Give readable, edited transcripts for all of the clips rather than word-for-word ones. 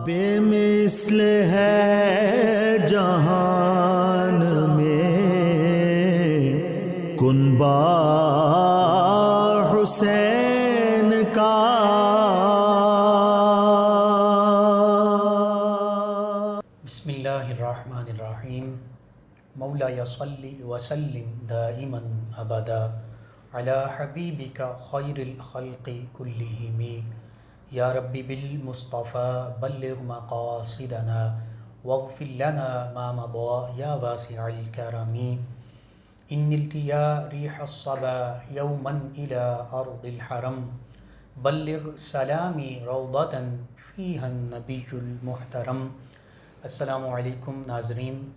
بے مثل ہے جہان میں کنبہ حسین کا، بسم اللہ الرحمن الرحیم۔ مولایا صلی وسلم دائما ابدا علی حبیبک خیر الخلق کلہم، یا ربی بالمصطفیٰ بلغ مقاصدنا واغفر لنا ما مضى یا واسع الکرم، ان التیا ریح الصبا یوما الى ارض الحرم، بلغ سلامی روضة فیہا النبی المحترم۔ السلام علیکم ناظرین،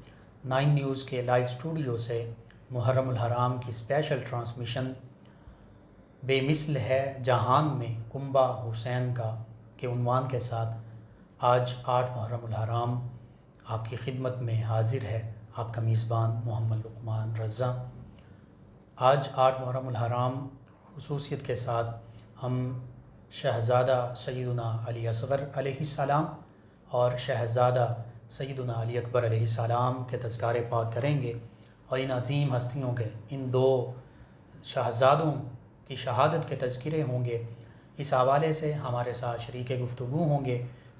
9 نیوز کے لائیو اسٹوڈیو سے محرم الحرام کی اسپیشل ٹرانسمیشن بے مثل ہے جہان میں کنبہ حسین کا کے عنوان کے ساتھ آج 8 محرم الحرام آپ کی خدمت میں حاضر ہے آپ کا میزبان محمد لقمان رضا۔ آج 8 محرم الحرام خصوصیت کے ساتھ ہم شہزادہ سیدنا علی اصغر علیہ السلام اور شہزادہ سیدنا علی اکبر علیہ السلام کے تذکار پاک کریں گے، اور ان عظیم ہستیوں کے ان 2 شہزادوں کی شہادت کے تذکرے ہوں گے۔ اس حوالے سے ہمارے ساتھ شریک گفتگو ہوں گے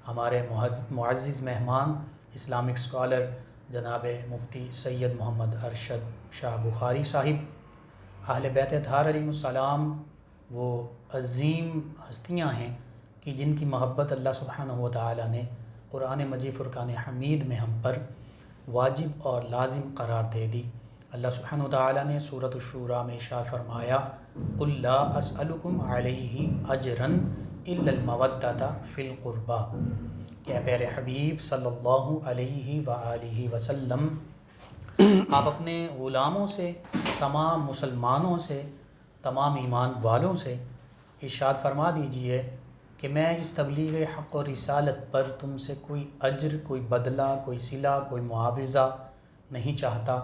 ہمارے معزز مہمان اسلامک اسکالر جناب مفتی سید محمد ارشد شاہ بخاری صاحب۔ اہل بیت اطہار علیہ السلام وہ عظیم ہستیاں ہیں کہ جن کی محبت اللہ سبحانہ و تعالی نے قرآن مجید فرقان حمید میں ہم پر واجب اور لازم قرار دے دی۔ اللہ سبحانہ و تعالی نے سورۃ الشورى میں ارشاد فرمایا قل لا اسألکم علیہ اجرا الا المودۃ فی القربى، کہ اے پیارے حبیب صلی اللہ علیہ وآلہ وسلم آپ اپنے غلاموں سے، تمام مسلمانوں سے، تمام ایمان والوں سے ارشاد فرما دیجئے کہ میں اس تبلیغ حق و رسالت پر تم سے کوئی اجر، کوئی بدلہ، کوئی صلہ، کوئی معاوضہ نہیں چاہتا،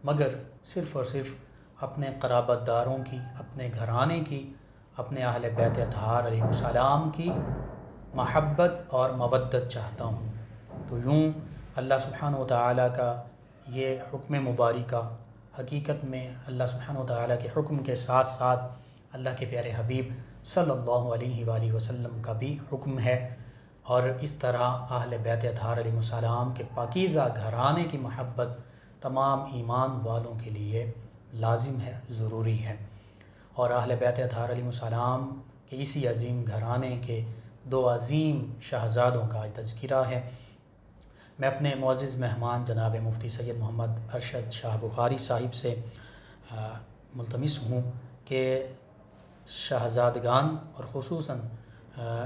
مگر صرف اور صرف اپنے قرابت داروں کی، اپنے گھرانے کی، اپنے اہل بیت اطہار علیہ السلام کی محبت اور مودت چاہتا ہوں۔ تو یوں اللہ سبحانہ و تعالیٰ کا یہ حکم مبارکہ حقیقت میں اللہ سبحانہ و تعالیٰ کے حکم کے ساتھ ساتھ اللہ کے پیارے حبیب صلی اللہ علیہ وآلہ وسلم کا بھی حکم ہے، اور اس طرح اہل بیت اطہار علیہ السلام کے پاکیزہ گھرانے کی محبت تمام ایمان والوں کے لیے لازم ہے، ضروری ہے۔ اور اہل بیت اطہار علیہ السلام کے اسی عظیم گھرانے کے 2 عظیم شہزادوں کا تذکرہ ہے۔ میں اپنے معزز مہمان جناب مفتی سید محمد ارشد شاہ بخاری صاحب سے ملتمس ہوں کہ شہزادگان اور خصوصاً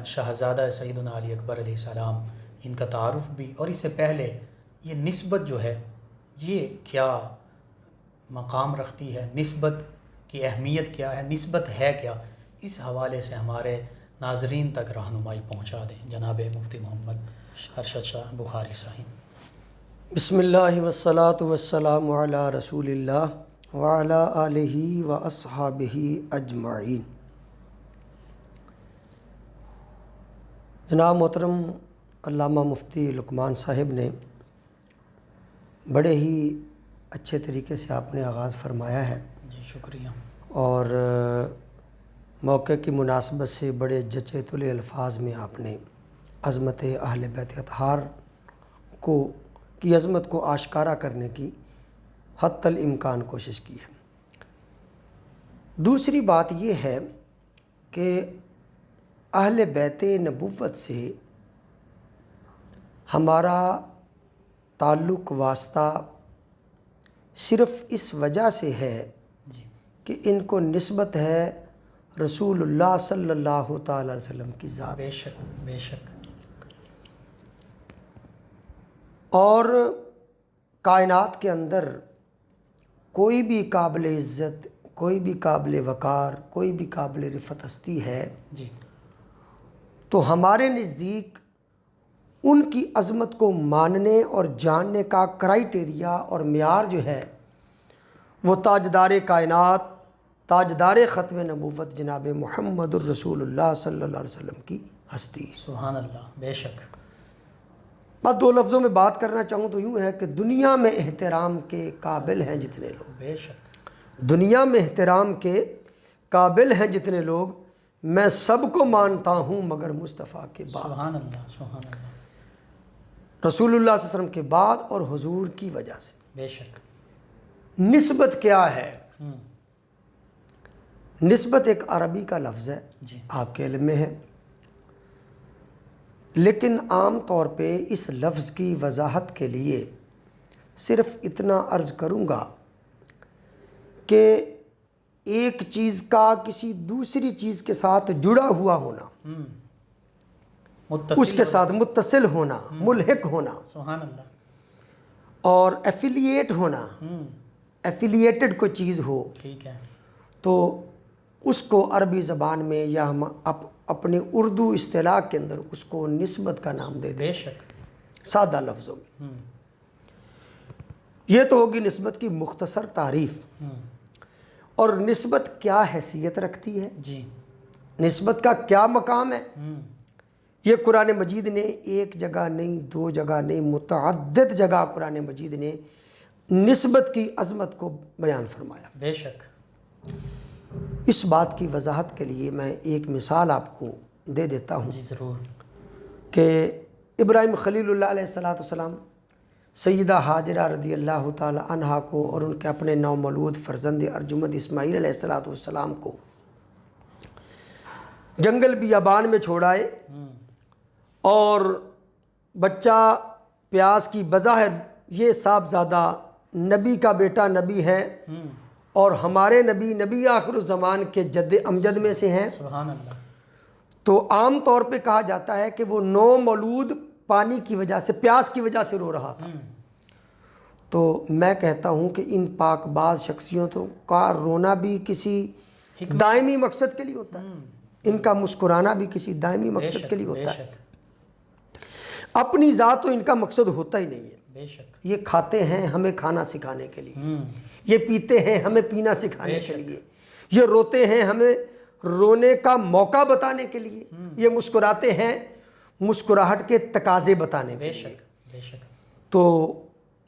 شہزادہ سیدنا علی اکبر علیہ السلام ان کا تعارف بھی، اور اس سے پہلے یہ نسبت جو ہے یہ کیا مقام رکھتی ہے، نسبت کی اہمیت کیا ہے، نسبت ہے کیا، اس حوالے سے ہمارے ناظرین تک رہنمائی پہنچا دیں جناب مفتی محمد ارشد شاہ بخاری صاحب۔ بسم اللہ والصلاة والسلام علی رسول اللہ وعلی آلہ واصحابہ اجمعین۔ جناب محترم علامہ مفتی لقمان صاحب نے بڑے ہی اچھے طریقے سے آپ نے آغاز فرمایا ہے، جی شکریہ، اور موقع کی مناسبت سے بڑے جچے تلے الفاظ میں آپ نے عظمت اہل بیت اطہار کی عظمت کو آشکارا کرنے کی حتی الامکان کوشش کی ہے۔ دوسری بات یہ ہے کہ اہل بیت نبوت سے ہمارا تعلق واسطہ صرف اس وجہ سے ہے کہ ان کو نسبت ہے رسول اللہ صلی اللہ تعالی علیہ وسلم کی ذات بے شک بے شک۔ اور کائنات کے اندر کوئی بھی قابل عزت، کوئی بھی قابل وقار، کوئی بھی قابل رفعت ہستی ہے جی، تو ہمارے نزدیک ان کی عظمت کو ماننے اور جاننے کا کرائیٹیریا اور معیار جو ہے وہ تاجدار کائنات، تاجدار ختم نبوت جناب محمد الرسول اللہ صلی اللہ علیہ وسلم کی ہستی۔ سبحان اللہ، بے شک۔ بس دو لفظوں میں بات کرنا چاہوں تو یوں ہے کہ دنیا میں احترام کے قابل ہیں جتنے لوگ، بے شک، دنیا میں احترام کے قابل ہیں جتنے لوگ، میں سب کو مانتا ہوں مگر مصطفیٰ کے بعد، سبحان اللہ، سبحان اللہ، رسول اللہ صلی اللہ علیہ وسلم کے بعد اور حضور کی وجہ سے۔ بے شک، نسبت کیا ہے؟ نسبت ایک عربی کا لفظ ہے، جی، آپ کے علم میں ہے، لیکن عام طور پہ اس لفظ کی وضاحت کے لیے صرف اتنا عرض کروں گا کہ ایک چیز کا کسی دوسری چیز کے ساتھ جڑا ہوا ہونا، متصل اس کے ساتھ متصل ہونا، ملحق ہونا، سبحان اللہ، اور ایفیلیٹ ہونا، ایفیلیٹڈ کوئی چیز ہو ٹھیک ہے، تو اس کو عربی زبان میں یا ہم اپنی اردو اصطلاح کے اندر اس کو نسبت کا نام دے دیں، بے شک، سادہ لفظوں میں۔ یہ تو ہوگی نسبت کی مختصر تعریف۔ اور نسبت کیا حیثیت رکھتی ہے، جی، نسبت کا کیا مقام ہے، یہ قرآن مجید نے ایک جگہ نہیں، دو جگہ نہیں، متعدد جگہ قرآن مجید نے نسبت کی عظمت کو بیان فرمایا۔ بے شک، اس بات کی وضاحت کے لیے میں ایک مثال آپ کو دے دیتا ہوں جی ضرور، کہ ابراہیم خلیل اللہ علیہ السلام سیدہ حاجرہ رضی اللہ تعالی عنہا کو اور ان کے اپنے نومولود فرزند ارجمند اسماعیل علیہ السلام کو جنگل بیابان میں چھوڑ آئے، اور بچہ پیاس کی بظاہر یہ صاحبزادہ نبی کا بیٹا نبی ہے، اور ہمارے نبی آخر الزمان کے جد امجد میں سے ہیں، سبحان اللہ، تو عام طور پہ کہا جاتا ہے کہ وہ نومولود پانی کی وجہ سے، پیاس کی وجہ سے رو رہا تھا۔ تو میں کہتا ہوں کہ ان پاک باز شخصیتوں کا رونا بھی کسی دائمی مقصد کے لیے ہوتا ہے، ان کا مسکرانا بھی کسی دائمی مقصد کے لیے ہوتا ہے، اپنی ذات تو ان کا مقصد ہوتا ہی نہیں ہے۔ بے شک، یہ کھاتے ہیں ہمیں کھانا سکھانے کے لیے، یہ پیتے ہیں ہمیں پینا سکھانے کے لیے، یہ روتے ہیں ہمیں رونے کا موقع بتانے کے لیے، یہ مسکراتے ہیں مسکراہٹ کے تقاضے بتانے کے بے لیے۔ شک، بے شک، تو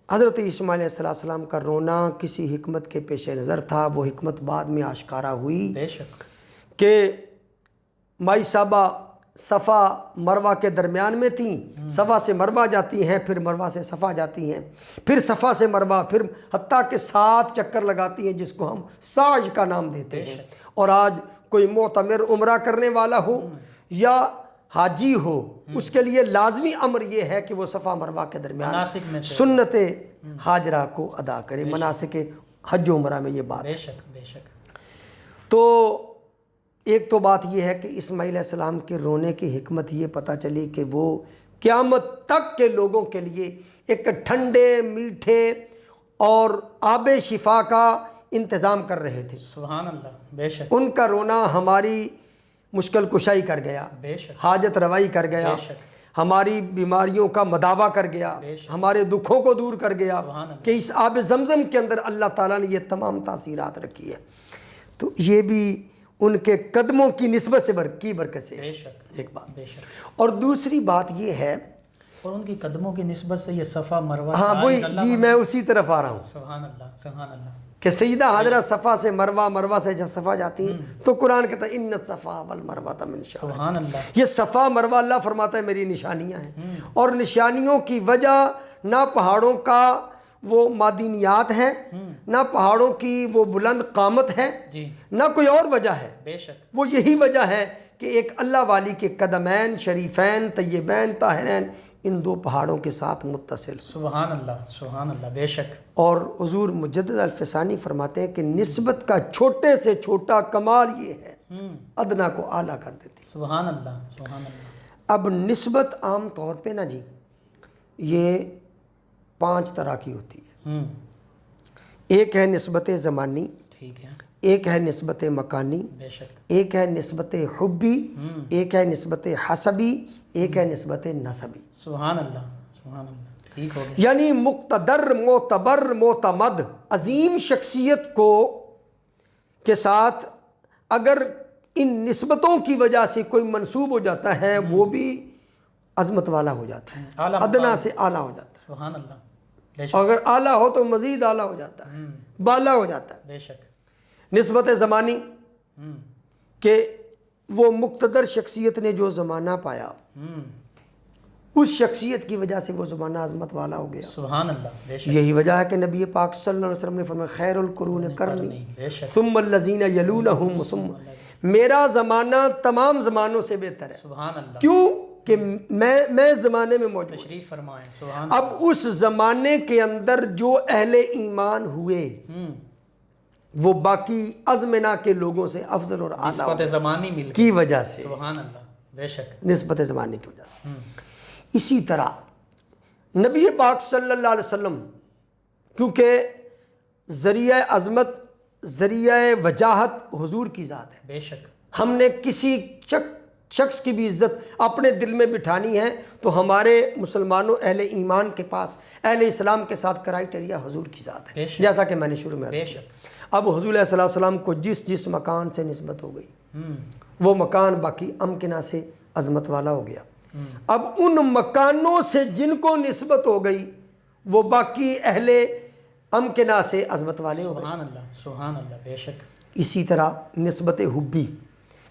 حضرت اسماعیل علیہ السلام کا رونا کسی حکمت کے پیش نظر تھا، وہ حکمت بعد میں آشکارا ہوئی بے شک، کہ مائی صاحبہ صفا مروہ کے درمیان میں تھیں، صفا سے مروہ جاتی ہیں، پھر مروہ سے صفا جاتی ہیں، پھر صفا سے مروہ، پھر حتیٰ کہ 7 چکر لگاتی ہیں جس کو ہم سعی کا نام دیتے ہیں۔ اور آج کوئی معتمر عمرہ کرنے والا ہو یا حاجی ہو، اس کے لیے لازمی امر یہ ہے کہ وہ صفا مروہ کے درمیان مناسک میں سے سنت حاجرہ کو ادا کرے، مناسک حج و عمرہ میں یہ بات ہے۔ بے شک، بے شک، تو ایک تو بات یہ ہے کہ اسماعیل علیہ السلام کے رونے کی حکمت یہ پتہ چلی کہ وہ قیامت تک کے لوگوں کے لیے ایک ٹھنڈے میٹھے اور آب شفا کا انتظام کر رہے تھے۔ سبحان اللہ، بے شک، ان کا رونا ہماری مشکل کشائی کر گیا، بے شک، حاجت روائی کر گیا، بے شک، ہماری بیماریوں کا مداوع کر گیا، ہمارے دکھوں کو دور کر گیا، کہ اس آب زمزم کے اندر اللہ تعالیٰ نے یہ تمام تاثیرات رکھی ہے۔ تو یہ بھی ان کے قدموں کی نسبت سے کی برکت سے بے شک، ایک بات۔ بے شک، اور دوسری بات یہ ہے، اور ان کی قدموں کی نسبت سے یہ صفا مروہ، ہاں وہی جی میں اسی طرف آ رہا ہوں سبحان اللہ، سبحان اللہ، کہ سیدہ حاجرہ صفا سے مروہ، مروہ سے جب صفا جاتی ہیں تو قرآن کہتا ہے ان الصفا والمروہ من شعائر، سبحان اللہ، یہ صفا مروہ اللہ فرماتا ہے میری نشانیاں ہیں، اور نشانیوں کی وجہ نہ پہاڑوں کا وہ معدنیات ہیں، نہ پہاڑوں کی وہ بلند قامت ہے، جی، نہ کوئی اور وجہ ہے، بے شک، وہ یہی وجہ ہے کہ ایک اللہ والی کے قدمین شریفین طیبین طاہرین ان 2 پہاڑوں کے ساتھ متصل۔ سبحان اللہ، سبحان اللہ، بے شک، اور حضور مجدد الفسانی فرماتے ہیں کہ نسبت کا چھوٹے سے چھوٹا کمال یہ ہے، ادنا کو اعلیٰ کر دیتی۔ سبحان اللہ، سبحان اللہ، اب نسبت عام طور پہ نا جی یہ 5 طرح کی ہوتی ہے۔ ایک ہے نسبت زمانی، ٹھیک ہے، ایک ہے نسبت مکانی، بے شک، ایک ہے نسبت حبی، ایک ہے نسبت حسبی، ایک ہے نسبت نسبی۔ سبحان اللہ، سبحان اللہ، ٹھیک ہو گیا، یعنی مقتدر، معتبر، معتمد، عظیم شخصیت کو کے ساتھ اگر ان نسبتوں کی وجہ سے کوئی منسوب ہو جاتا ہے وہ بھی عظمت والا ہو جاتا ہے، اعلیٰ ادنا سے اعلیٰ ہو جاتا سبحان اللہ، بے ہے، شک، اور اگر اعلیٰ ہو تو مزید اعلیٰ ہو جاتا ہے، بالا ہو جاتا ہے۔ بے شک، نسبت زمانی کہ وہ مقتدر شخصیت نے جو زمانہ پایا اس شخصیت کی وجہ سے وہ زمانہ عظمت والا ہو گیا۔ سبحان اللہ، بے شک، یہی وجہ ہے کہ نبی پاک صلی اللہ علیہ وسلم نے فرمایا خیر القرون قرنی بے شک، ثم الذین یلونہم ثم، میرا زمانہ تمام زمانوں سے بہتر ہے۔ سبحان اللہ، کیوں کہ میں زمانے میں موجود ہوں۔ تشریف فرمائیں، سبحان اب اس زمانے کے اندر جو اہل ایمان ہوئے وہ باقی ازمنہ کے لوگوں سے افضل اور اعلیٰ نسبت زمانی مل کی وجہ سے، سبحان اللہ، بے شک، نسبت زمانے کی وجہ سے۔ اسی طرح نبی پاک صلی اللہ علیہ وسلم کیونکہ ذریعہ عظمت، ذریعہ وجاہت حضور کی ذات ہے، بے شک، ہم نے کسی شخص کی بھی عزت اپنے دل میں بٹھانی ہے تو ہمارے مسلمانوں اہل ایمان کے پاس اہل اسلام کے ساتھ کرائٹیریا حضور کی ذات ہے، جیسا کہ میں نے شروع میں عرض کیا۔ اب حضور علیہ السلام کو جس مکان سے نسبت ہو گئی وہ مکان باقی امکنہ سے عظمت والا ہو گیا۔ اب ان مکانوں سے جن کو نسبت ہو گئی وہ باقی اہل امکنہ سے عظمت والے ہو گئے۔ سبحان اللہ، سبحان اللہ، بے شک، اسی طرح نسبت حبی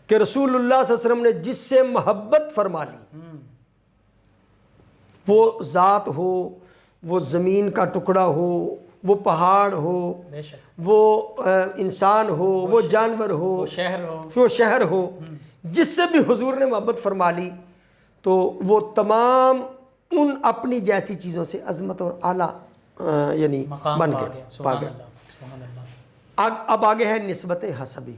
کہ رسول اللہ صلی اللہ علیہ وسلم نے جس سے محبت فرما لی، وہ ذات ہو، وہ زمین کا ٹکڑا ہو، وہ پہاڑ ہو، بے شک، وہ انسان ہو، وہ جانور ہو، وہ شہر ہو، وہ شہر ہو، جس سے بھی حضور نے محبت فرما لی تو وہ تمام ان اپنی جیسی چیزوں سے عظمت اور اعلیٰ یعنی مقام بن پا گئے، گیا، پا سبحان گئے۔ اللہ، سبحان اللہ، اب آگے ہے نسبت حسبی۔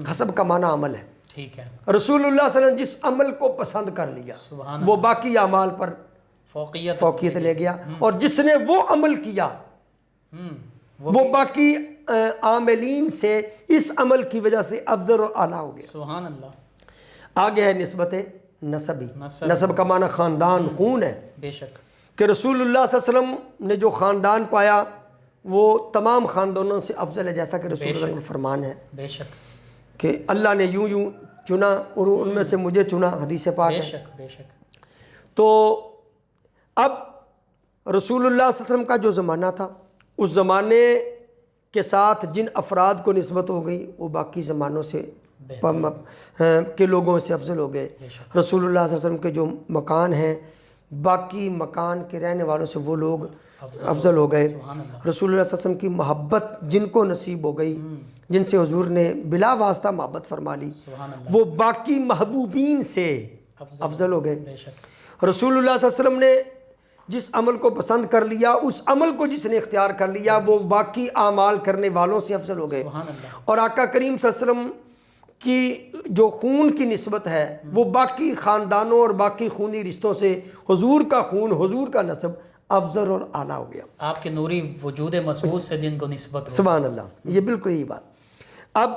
حسب کا معنی عمل ہے۔ ٹھیک ہے، رسول اللہ صلی اللہ علیہ وسلم جس عمل کو پسند کر لیا سبحان وہ باقی اعمال پر فوقیت لے گیا، اور جس نے وہ عمل کیا وہ باقی عاملین سے اس عمل کی وجہ سے افضل اور اعلیٰ ہو گیا۔ سبحان اللہ، آگے ہے نسبت نسبی۔ نسب کا معنی خاندان، خون ہے، بے شک، کہ رسول اللہ صلی اللہ علیہ وسلم نے جو خاندان پایا وہ تمام خاندانوں سے افضل ہے، جیسا کہ رسول اللہ کا فرمان ہے بے شک، کہ اللہ نے یوں چنا اور ان میں سے مجھے چنا، حدیث پاک بے ہے۔ شک، بے شک، تو اب رسول اللہ صلی اللہ علیہ وسلم کا جو زمانہ تھا اس زمانے کے ساتھ جن افراد کو نسبت ہو گئی وہ باقی زمانوں سے کے لوگوں سے افضل ہو گئے۔ رسول اللہ صلی اللہ علیہ وسلم کے جو مکان ہیں باقی مکان کے رہنے والوں سے وہ لوگ افضل ہو گئے۔ رسول اللہ صلی اللہ علیہ وسلم کی محبت جن کو نصیب ہو گئی، جن سے حضور نے بلا واسطہ محبت فرما لی، وہ باقی محبوبین سے افضل ہو گئے۔ بے شک، رسول اللہ صلی اللہ علیہ وسلم نے جس عمل کو پسند کر لیا، اس عمل کو جس نے اختیار کر لیا وہ باقی اعمال کرنے والوں سے افضل ہو گئے۔ سبحان اللہ، اور آقا کریم صلی اللہ علیہ وسلم کی جو خون کی نسبت ہے وہ باقی خاندانوں اور باقی خونی رشتوں سے حضور کا خون، حضور کا نسب افضل اور اعلیٰ ہو گیا۔ آپ کے نوری وجود مسعود سے جن کو نسبت ہو، سبحان اللہ، یہ بالکل یہی بات۔ اب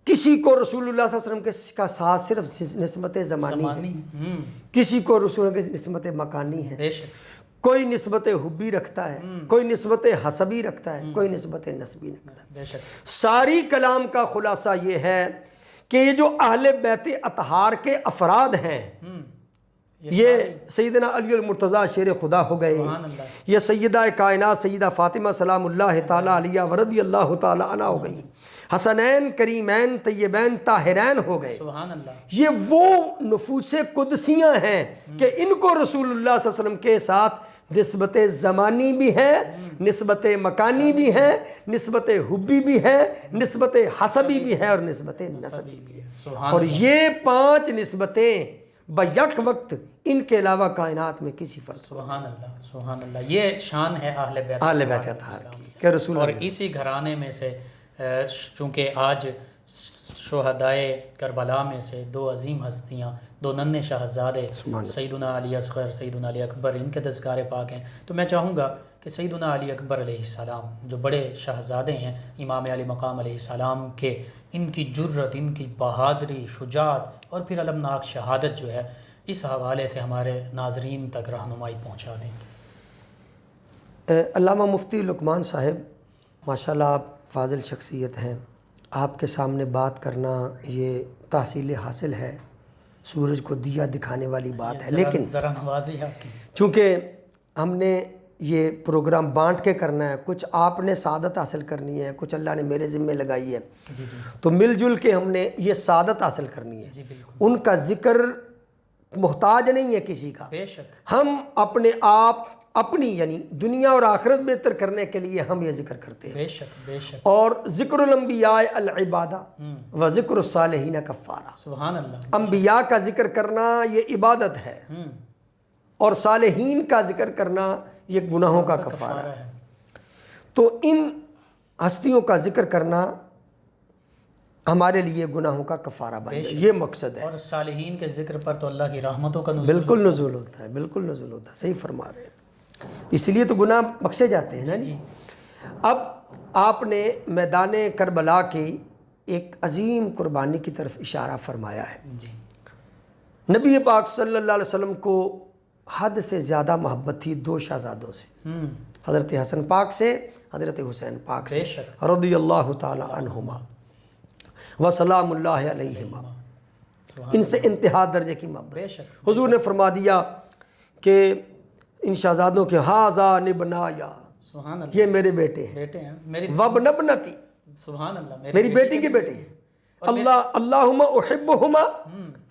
کسی کو رسول اللہ صلی اللہ علیہ وسلم کا ساتھ صرف نسبت زمانی ہے، کسی کو رسول اللہ کی نسبت مکانی ہے، بے شک، کوئی نسبت حبی رکھتا ہے، کوئی نسبت حسبی رکھتا ہے، کوئی نسبت نسبی رکھتا ہے۔ بے شک، ساری کلام کا خلاصہ یہ ہے کہ یہ جو اہل بیت اطہار کے افراد ہیں یہ سیدنا علی المرتضیٰ شیر خدا ہو گئے، یہ سیدہ کائنات سیدہ فاطمہ سلام اللہ تعالیٰ علیہ ورضی اللہ تعالیٰ عنہ ہو گئی، حسنین کریمین طیبین طاہرین ہو گئے۔ سبحان اللہ، یہ وہ نفوس قدسیاں ہیں کہ ان کو رسول اللہ صلی اللہ علیہ وسلم کے ساتھ نسبت زمانی بھی ہے، نسبت مکانی بھی ہے، نسبت حبی بھی ہے، نسبت حسبی بھی ہے اور نسبت نسبی بھی ہے۔ سبحان اور یہ 5 نسبتیں بیک وقت ان کے علاوہ کائنات میں کسی فرق سبحان اللہ، سبحان اللہ، یہ شان ہے اہل بیت اطہار کی کہ رسول اور اسی گھرانے میں سے چونکہ آج شہدائے کربلا میں سے 2 عظیم ہستیاں، 2 ننھے شہزادے سیدنا علی اصغر، سیدنا علی اکبر، ان کے تذکار پاک ہیں، تو میں چاہوں گا کہ سیدنا علی اکبر علیہ السلام جو بڑے شہزادے ہیں امام علی مقام علیہ السلام کے، ان کی جرت، ان کی بہادری، شجاعت اور پھر المناک شہادت جو ہے اس حوالے سے ہمارے ناظرین تک رہنمائی پہنچا دیں۔ علامہ مفتی لقمان صاحب ماشاءاللہ آپ فاضل شخصیت ہیں، آپ کے سامنے بات کرنا یہ تحصیل حاصل ہے سورج کو دیا دکھانے والی بات ہے، لیکن ذرا نوازی ہے آپ کی. چونکہ ہم نے یہ پروگرام بانٹ کے کرنا ہے، کچھ آپ نے سعادت حاصل کرنی ہے، کچھ اللہ نے میرے ذمہ لگائی ہے، جی جی تو مل جل کے ہم نے یہ سعادت حاصل کرنی ہے. جی بالکل ان کا ذکر محتاج نہیں ہے کسی کا. بے شک. ہم اپنے آپ اپنی یعنی دنیا اور آخرت بہتر کرنے کے لیے ہم یہ ذکر کرتے ہیں. بے شک بے شک. اور ذکر الانبیاء العبادہ و ذکر الصالحین کفارہ. سبحان اللہ. انبیاء کا ذکر کرنا یہ عبادت ہے، اور صالحین کا ذکر کرنا یہ گناہوں کا کفارہ ہے. تو ان ہستیوں کا ذکر کرنا ہمارے لیے گناہوں کا کفارہ بن جائے، یہ مقصد ہے. اور صالحین کے ذکر پر تو اللہ کی رحمتوں کا نزول. بالکل نزول ہوتا ہے، بالکل نزول ہوتا ہے، صحیح فرما رہے ہیں. اس لیے تو گناہ بخشے جاتے ہیں نا جی. اب آپ نے میدان کربلا کی ایک عظیم قربانی کی طرف اشارہ فرمایا ہے. جی. نبی پاک صلی اللہ علیہ وسلم کو حد سے زیادہ محبت تھی دو شہزادوں سے، حضرت حسن پاک سے، حضرت حسین پاک سے رضی اللہ تعالی عنہما وسلام اللہ علیہما. ان سے انتہا درجے کی محبت. بے شک. حضور نے فرما دیا کہ ان شہزادوں کے ہاذا نبنایا، سبحان اللہ، یہ میرے بیٹے ہیں. بیٹے ہیں میری. وابن ابنتی، سبحان اللہ، میری بیٹی کے بیٹے ہیں. اللہم احبہما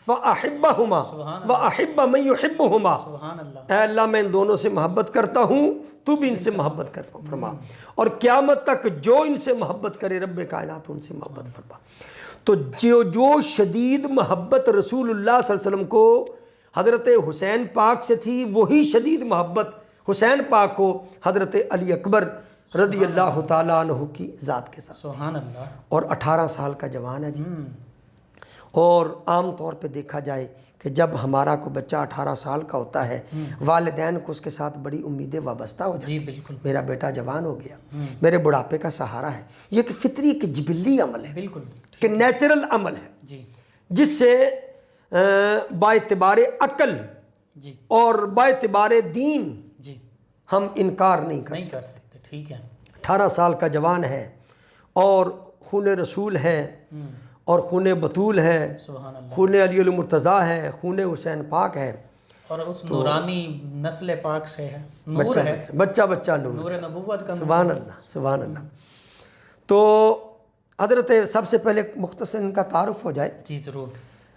فاحبہما واحب من یحبہما. سبحان اللہ. اے اللہ میں ان دونوں سے محبت کرتا ہوں، تو بھی ان سے محبت کر فرما، اور قیامت تک جو ان سے محبت کرے رب کائنات ان سے محبت فرما. تو جو شدید محبت رسول اللہ صلی اللہ علیہ وسلم کو حضرت حسین پاک سے تھی، وہی شدید محبت حسین پاک کو حضرت علی اکبر رضی اللہ تعالیٰ عنہ کی ذات کے ساتھ. سبحان اللہ. اور 18 سال کا جوان ہے جی. اور عام طور پہ دیکھا جائے کہ جب ہمارا کوئی بچہ 18 سال کا ہوتا ہے، والدین کو اس کے ساتھ بڑی امیدیں وابستہ ہو جاتی ہیں. جی بالکل. میرا بیٹا جوان ہو گیا، میرے بڑھاپے کا سہارا ہے. یہ ایک فطری ایک جبلی عمل ہے، بالکل کہ نیچرل عمل ہے، جی جس سے باعتبار عقل جی اور باعتبار دین جی ہم انکار نہیں نہیں کر سکتے. ٹھیک ہے. 18 سال کا جوان ہے اور خون رسول ہے اور خون بطول ہے، سبحان اللہ. خون علی المرتضیٰ ہے، خون حسین پاک ہے، اور اس نورانی نسل پاک سے ہے، نور ہے، بچہ نور. نور نبوت کا. سبحان اللہ سبحان اللہ. تو حضرت سب سے پہلے مختصر ان کا تعارف ہو جائے. جی ضرور.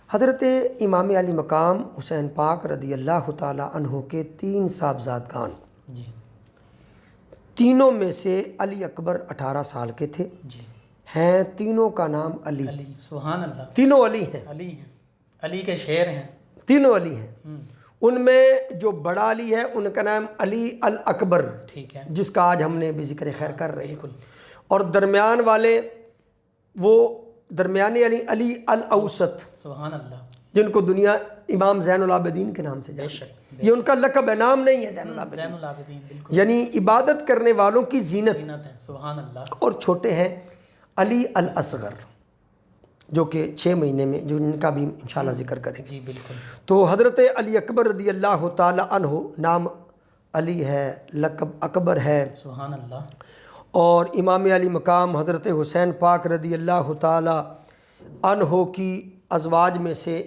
حضرت امام علی مقام حسین پاک رضی اللہ تعالی عنہ کے 3 صاحبزادگان، جی. تینوں میں سے علی اکبر 18 سال کے تھے. جی. ہیں تینوں کا نام علی. علی. سبحان اللہ. تینوں علی ہیں. علی ہیں. علی کے شعر ہیں. تینوں علی ہیں. ان میں جو بڑا علی ہے ان کا نام علی الاکبر، ٹھیک ہے، جس کا آج ہم نے بھی ذکر خیر کر رہے ہیں. بالکل. اور درمیان والے وہ درمیانی علی علی الاوسط، سبحان اللہ. جن کو دنیا امام زین العابدین کے نام سے بے جانتی شک. ہے. یہ ان کا لقب ہے، نام نہیں ہے زین العابدین، زین العابدین. بالکل. یعنی عبادت کرنے والوں کی زینت. زینت ہے. سبحان اللہ. اور چھوٹے ہیں علی الاصغر، جو کہ 6 مہینے میں، جو ان کا بھی انشاءاللہ ذکر کریں گے. جی بالکل. تو حضرت علی اکبر رضی اللہ تعالی عنہ، نام علی ہے، لقب اکبر ہے. سبحان اللہ. اور امام علی مقام حضرت حسین پاک رضی اللہ تعالی عنہ کی ازواج میں سے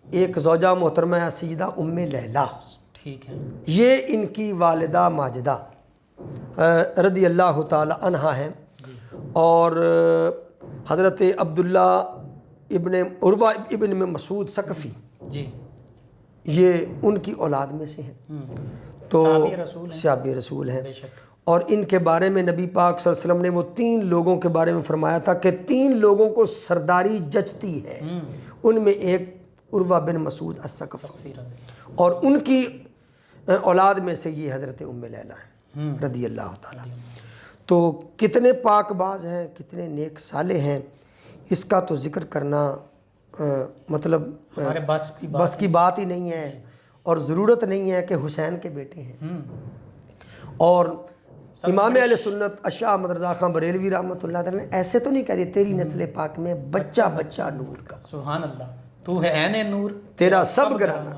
ایک زوجہ محترمہ سیدہ ام لیلہ، ٹھیک ہے، یہ ان کی والدہ ماجدہ رضی اللہ تعالی عنہ ہیں. اور حضرت عبداللہ ابن عروہ ابن مسعود ثقفی، جی، یہ ان کی اولاد میں سے ہیں. تو صحابی رسول ہیں. بے شک. اور ان کے بارے میں نبی پاک صلی اللہ علیہ وسلم نے وہ 3 لوگوں کے بارے میں فرمایا تھا کہ 3 لوگوں کو سرداری جچتی ہے. ان میں ایک عروہ بن مسعود الثقفی، اور ان کی اولاد میں سے یہ حضرت ام لیلہ ہیں رضی اللہ تعالی. تو کتنے پاک باز ہیں، کتنے نیک صالح ہیں، اس کا تو ذکر کرنا مطلب ہمارے بس کی بات ہی نہیں ہے، اور ضرورت نہیں ہے کہ حسین کے بیٹے ہیں. اور امام اہل سنت اشاہ احمد رضا خان بریلوی رحمۃ اللہ تعالی نے ایسے تو نہیں کہہ دیا تیری نسل پاک میں بچہ نور کا. سبحان اللہ. تو ہے عین نور، تیرا سب گرانا،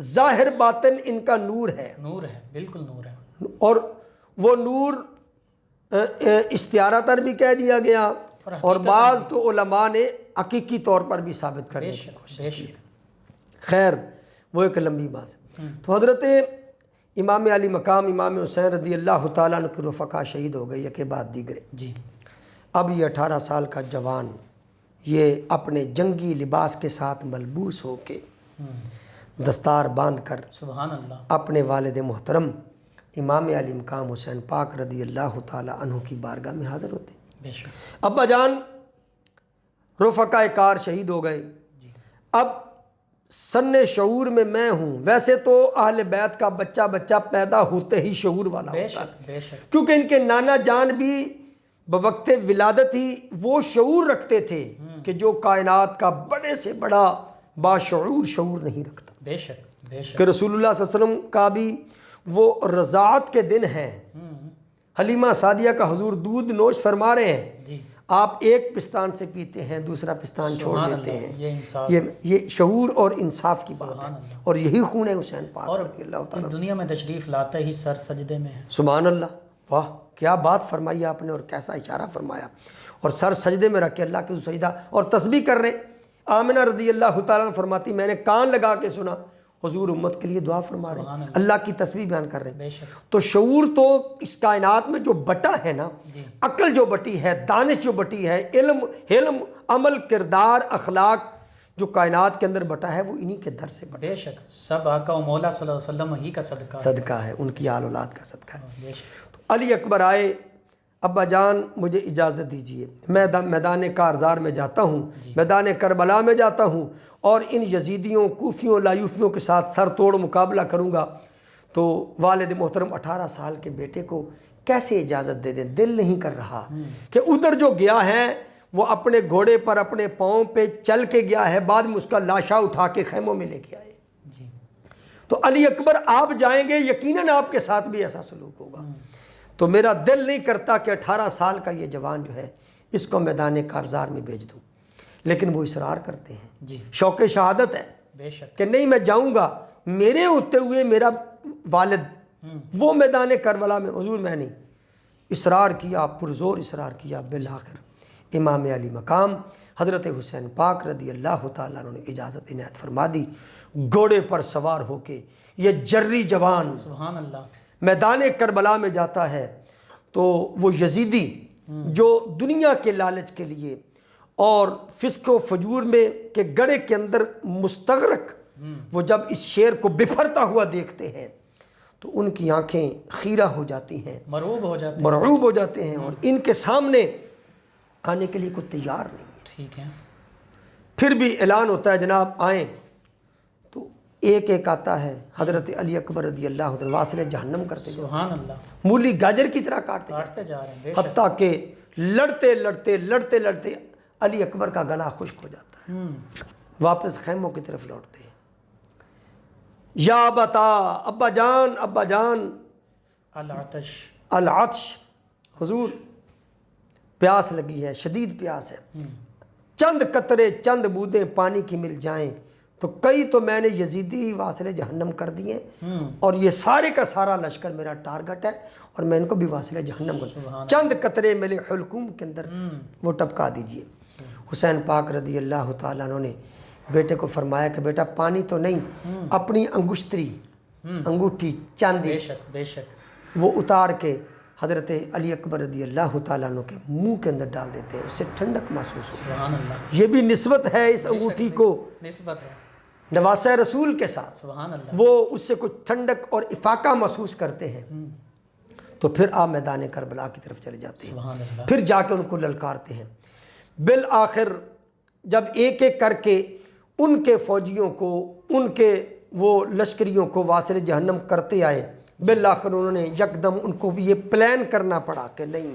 ظاہر باطن ان کا نور ہے. نور ہے، بالکل نور ہے. اور وہ نور استعارتاً بھی کہہ دیا گیا، اور بعض تو علماء نے حقیقی طور پر بھی ثابت کرنے کی کوشش کی. خیر وہ ایک لمبی بات ہے۔ تو حضرت امام علی مقام امام حسین رضی اللہ تعالیٰ عنہ کے رفقا شہید ہو گئے یکے بعد دیگرے۔ جی اب یہ 18 سال کا جوان یہ اپنے جنگی لباس کے ساتھ ملبوس ہو کے دستار باندھ کر سبحان اللہ۔ اپنے والد محترم امام علی مقام حسین پاک رضی اللہ تعالیٰ عنہ کی بارگاہ میں حاضر ہوتے۔ بے شک۔ ابا جان رفقا کار شہید ہو گئے۔ جی اب سن شعور میں ہوں، ویسے تو اہل بیت کا بچہ پیدا ہوتے ہی شعور والا بے ہوتا ہے، شک بے شک۔ کیونکہ ان کے نانا جان بھی بوقت ولادت ہی وہ شعور رکھتے تھے کہ جو کائنات کا بڑے سے بڑا باشعور شعور نہیں رکھتا، بے شک بے شک۔ کہ رسول اللہ صلی اللہ علیہ وسلم کا بھی وہ رضاعت کے دن ہیں، حلیمہ سعدیہ کا حضور دودھ نوش فرما رہے ہیں، جی آپ ایک پستان سے پیتے ہیں دوسرا پستان چھوڑ سبحان دیتے اللہ، ہیں۔ یہ انصاف یہ شعور اور انصاف کی بات سبحان ہے، اللہ۔ اور یہی خون ہے حسین پاک اور رضی اللہ تعالیٰ۔ اس دنیا میں تشریف لاتے ہی سر سجدے میں ہے۔ سبحان اللہ، واہ کیا بات فرمائی آپ نے اور کیسا اشارہ فرمایا، اور سر سجدے میں رکھ کے اللہ کے سجدہ اور تسبیح کر رہے۔ آمنہ رضی اللہ تعالیٰ عنہ فرماتی میں نے کان لگا کے سنا حضور امت کے لیے دعا فرما رہے ہیں، اللہ کی تسبیح بیان کر رہے ہیں۔ بے شک۔ تو شعور تو اس کائنات میں جو بٹا ہے نا، جی عقل جو بٹی ہے، دانش جو بٹی ہے، علم عمل کردار اخلاق جو کائنات کے اندر بٹا ہے وہ انہی کے در سے بٹا بے شک، سب آقا و مولا صلی اللہ علیہ وسلم ہی کا صدقہ ہے۔ صدقہ ہے، ان کی آل اولاد کا صدقہ ہے۔ بے شک۔ تو علی اکبر آئے، ابا جان مجھے اجازت دیجیے میں میدان کارزار میں جاتا ہوں، میدان کربلا میں جاتا ہوں اور ان یزیدیوں کوفیوں لایوفیوں کے ساتھ سر توڑ مقابلہ کروں گا۔ تو والد محترم 18 سال کے بیٹے کو کیسے اجازت دے دیں، دل نہیں کر رہا کہ ادھر جو گیا ہے وہ اپنے گھوڑے پر اپنے پاؤں پہ چل کے گیا ہے، بعد میں اس کا لاشا اٹھا کے خیموں میں لے کے آئے۔ جی تو علی اکبر آپ جائیں گے یقیناً آپ کے ساتھ بھی ایسا سلوک ہوگا۔ تو میرا دل نہیں کرتا کہ 18 سال کا یہ جوان جو ہے اس کو میدان کارزار میں بھیج دوں، لیکن وہ اصرار کرتے ہیں، جی شوق شہادت ہے بے شک۔ کہ نہیں میں جاؤں گا، میرے ہوتے ہوئے میرا والد وہ میدان کربلا میں، حضور میں نہیں۔ اصرار کیا، پرزور اصرار کیا، بالآخر امام علی مقام حضرت حسین پاک رضی اللہ تعالیٰ عنہ نے اجازت عنایت فرما دی۔ گھوڑے پر سوار ہو کے یہ جری جوان سبحان اللہ۔ میدان کربلا میں جاتا ہے تو وہ یزیدی جو دنیا کے لالچ کے لیے اور فسق و فجور میں کے گڑھے کے اندر مستغرق، وہ جب اس شیر کو بپھرتا ہوا دیکھتے ہیں تو ان کی آنکھیں خیرہ ہو جاتی ہیں، مرعوب ہو جاتے ہیں۔ مرعوب ہو جاتے ہیں، اور ان کے سامنے آنے کے لیے کوئی تیار نہیں۔ ٹھیک ہے۔ پھر بھی اعلان ہوتا ہے جناب آئیں، تو ایک ایک آتا ہے، حضرت علی اکبر رضی اللہ عنہ واصل جہنم کرتے جاتے سبحان اللہ۔ ہیں، مولی گاجر کی طرح کاٹتے جاتے کاٹتے جا رہے ہیں، بے ہیں، شک۔ حتیٰ کہ لڑتے علی اکبر کا گلا خشک ہو جاتا ہے، واپس خیموں کی طرف لوٹتے ہیں۔ یا بتا ابا جان العطش۔ العطش، حضور پیاس لگی ہے، شدید پیاس ہے، چند قطرے چند بوندیں پانی کی مل جائیں تو کئی تو میں نے یزیدی واصل جہنم کر دیے، اور یہ سارے کا سارا لشکر میرا ٹارگٹ ہے اور میں ان کو بھی واصل جہنم کر، چند قطرے میرے حلقوم کے اندر وہ ٹپکا دیجئے۔ حسین پاک رضی اللہ تعالیٰ عنہ نے بیٹے کو فرمایا کہ بیٹا پانی تو نہیں، اپنی انگوٹھی چاندی بے شک بے شک۔ وہ اتار کے حضرت علی اکبر رضی اللہ تعالیٰ عنہ کے منہ کے اندر ڈال دیتے ہیں، اس سے ٹھنڈک محسوس ہوتی ہے۔ سبحان اللہ۔ یہ بھی نسبت ہے اس انگوٹھی کو نسبت ہے۔ نواسہ رسول کے ساتھ، سبحان اللہ۔ وہ اس سے کچھ ٹھنڈک اور افاقہ محسوس کرتے ہیں، تو پھر آپ میدان کربلا کی طرف چلے جاتے ہیں، سبحان اللہ۔ پھر جا کے ان کو للکارتے ہیں۔ بالآخر جب ایک ایک کر کے ان کے فوجیوں کو، ان کے وہ لشکریوں کو واصل جہنم کرتے آئے، بالآخر انہوں نے یکدم ان کو بھی یہ پلان کرنا پڑا کہ نہیں،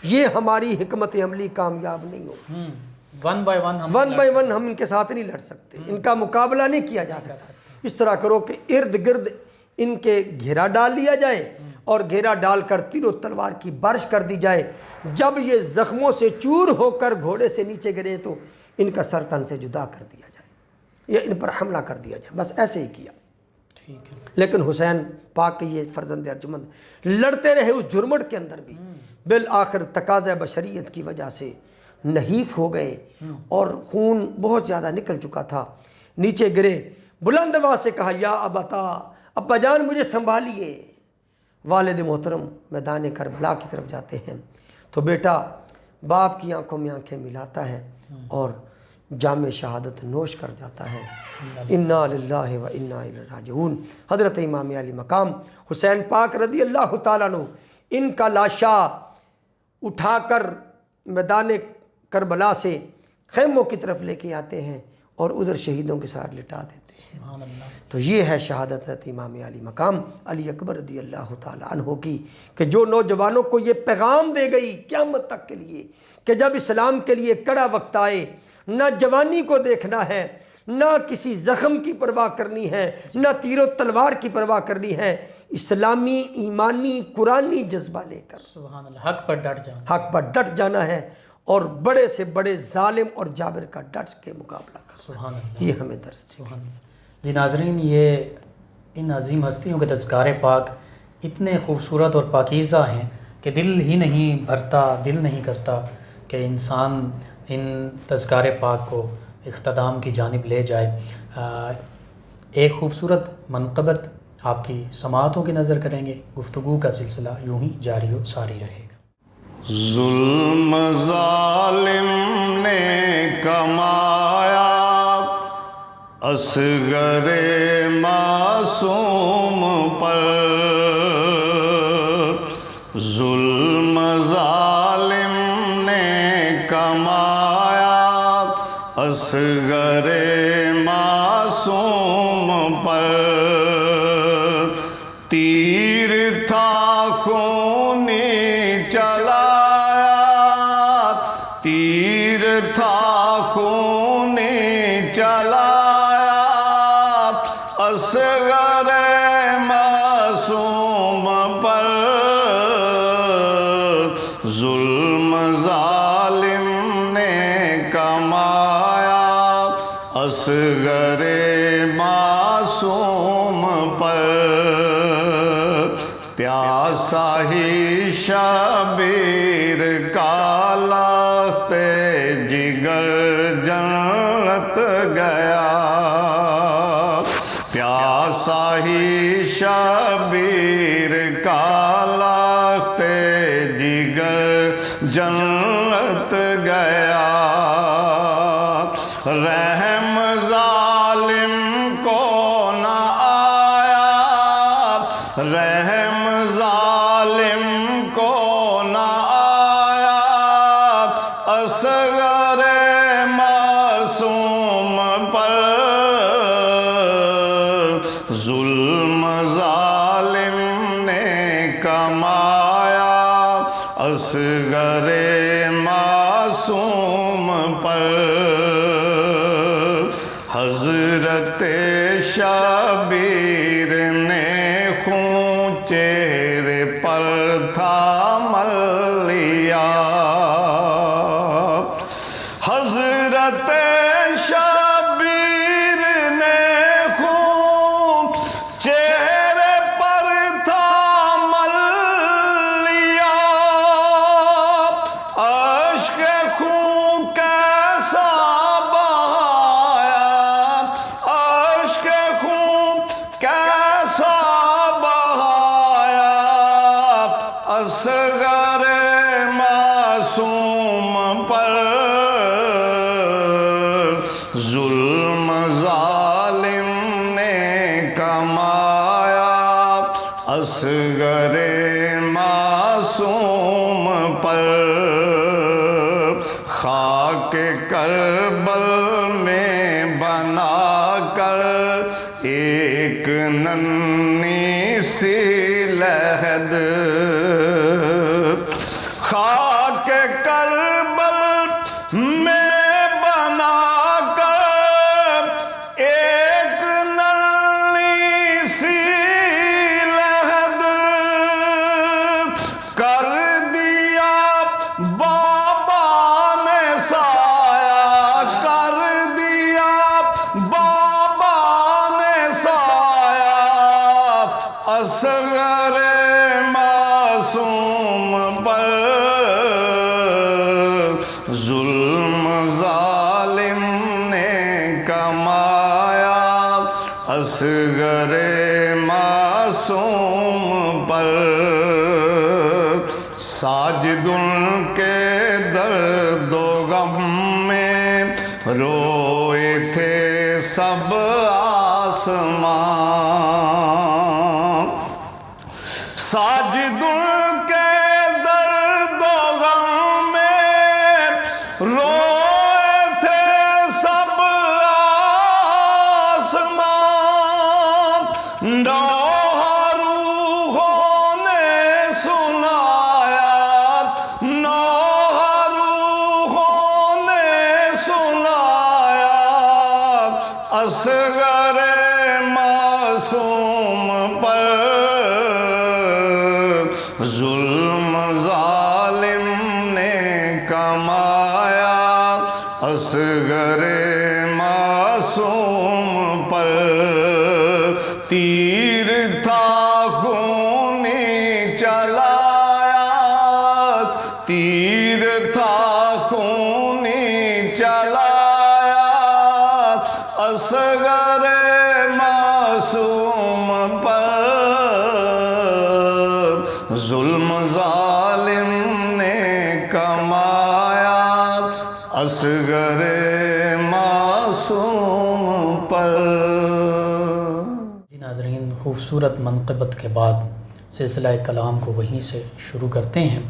یہ ہماری حکمت عملی کامیاب نہیں ہو، ون بائی ون ہم ان کے ساتھ نہیں لڑ سکتے، ان کا مقابلہ نہیں کیا جا سکتا۔ اس طرح کرو کہ ارد گرد ان کے گھیرا ڈال لیا جائے اور گھیرا ڈال کر تیر و تلوار کی بارش کر دی جائے، جب یہ زخموں سے چور ہو کر گھوڑے سے نیچے گرے تو ان کا سر تن سے جدا کر دیا جائے یا ان پر حملہ کر دیا جائے، بس ایسے ہی کیا۔ ٹھیک ہے۔ لیکن حسین پاک کے یہ فرزند ارجمند لڑتے رہے اس جھرمٹ کے اندر بھی، بالآخر تقاضۂ بشریت کی وجہ سے نحیف ہو گئے اور خون بہت زیادہ نکل چکا تھا، نیچے گرے، بلند آواز سے کہا یا ابتا، ابا جان مجھے سنبھالیے۔ والد محترم میدان کربلا کی طرف جاتے ہیں تو بیٹا باپ کی آنکھوں میں آنکھیں ملاتا ہے اور جام شہادت نوش کر جاتا ہے۔ انا للہ و انا الیہ راجعون۔ حضرت امام علی مقام حسین پاک رضی اللہ تعالیٰ عنہ ان کا لاشا اٹھا کر میدان کربلا سے خیموں کی طرف لے کے آتے ہیں اور ادھر شہیدوں کے ساتھ لٹا دیتے ہیں۔ سبحان اللہ۔ تو یہ ہے شہادت حضرت امام علی مقام علی اکبر رضی اللہ تعالیٰ عنہ کی، کہ جو نوجوانوں کو یہ پیغام دے گئی قیامت تک کے لیے کہ جب اسلام کے لیے کڑا وقت آئے، نہ جوانی کو دیکھنا ہے، نہ کسی زخم کی پرواہ کرنی ہے، نہ تیر و تلوار کی پرواہ کرنی ہے، اسلامی ایمانی قرآنی جذبہ لے کر سبحان اللہ، حق پر ڈٹ جانا۔ حق پر ڈٹ جانا ہے اور بڑے سے بڑے ظالم اور جابر کا ڈٹ کے مقابلہ کرنا۔ سبحان اللہ، یہ ہمیں درس دے۔ سبحان اللہ۔ جی ناظرین، یہ ان عظیم ہستیوں کے تذکار پاک اتنے خوبصورت اور پاکیزہ ہیں کہ دل ہی نہیں بھرتا، دل نہیں کرتا کہ انسان ان تذکار پاک کو اختتام کی جانب لے جائے۔ ایک خوبصورت منقبت آپ کی سماعتوں کی نظر کریں گے، گفتگو کا سلسلہ یوں ہی جاری و ساری رہے گا۔ ظلم ظالم نے کمایا اصغر معصوم پر، ظلم ظالم نے کمایا اصغر معصوم پر، تیر تھا خونی چلایا، تیر تھا خونی چلایا اصغر معصوم پر، ظلم ظالم نے کمایا اصغر معصوم پر، پیاسا ہی شبیر کا لخت جگر جنت گیا، پیاسا ہی شبیر کا لخت جگر جنت گیا، رحم ظالم کو نہ آیا، رحم ظالم کو نہ آیا اصغر معصوم پر، ظلم ظالم نے کمایا اصغر معصوم پر، حضرت شبیر نے خون چہرے پر تھامل لیا، حضرت شبیر نے خون چہرے پر تھامل لیا، اشک خون کیسا بہایا، اشک خون کیسا بہایا اصغر معصوم پر، ظلم ظالم نے کمایا اصغر معصوم پر، خاک کربل میں بنا کر ایک ننھی سی لحد، خاک کربل میں بنا کر ایک ننھی سی لحد، کر دیا بابا نے سایہ، کر دیا بابا نے سایہ اصغر معصوم پر، ظلم ظالم نے کمایا اصغر معصوم پر ساجد ان کے درد و غم میں روئے تھے سب آسمان ساجد ان کے درد و غم میں روئے تھے سب آسمان روحوں نے سنایا روحوں نے سنایا اصغر معصوم پر ظلم ظالم نے کمایا اصغر معصوم پر تیر تھا خونی چلایا تیر تھا خونی چلایا اصغر معصوم پر ظلم ظالم نے کمایا اصغر معصوم پر. جی ناظرین، خوبصورت منقبت کے بعد سلسلہ کلام کو وہیں سے شروع کرتے ہیں.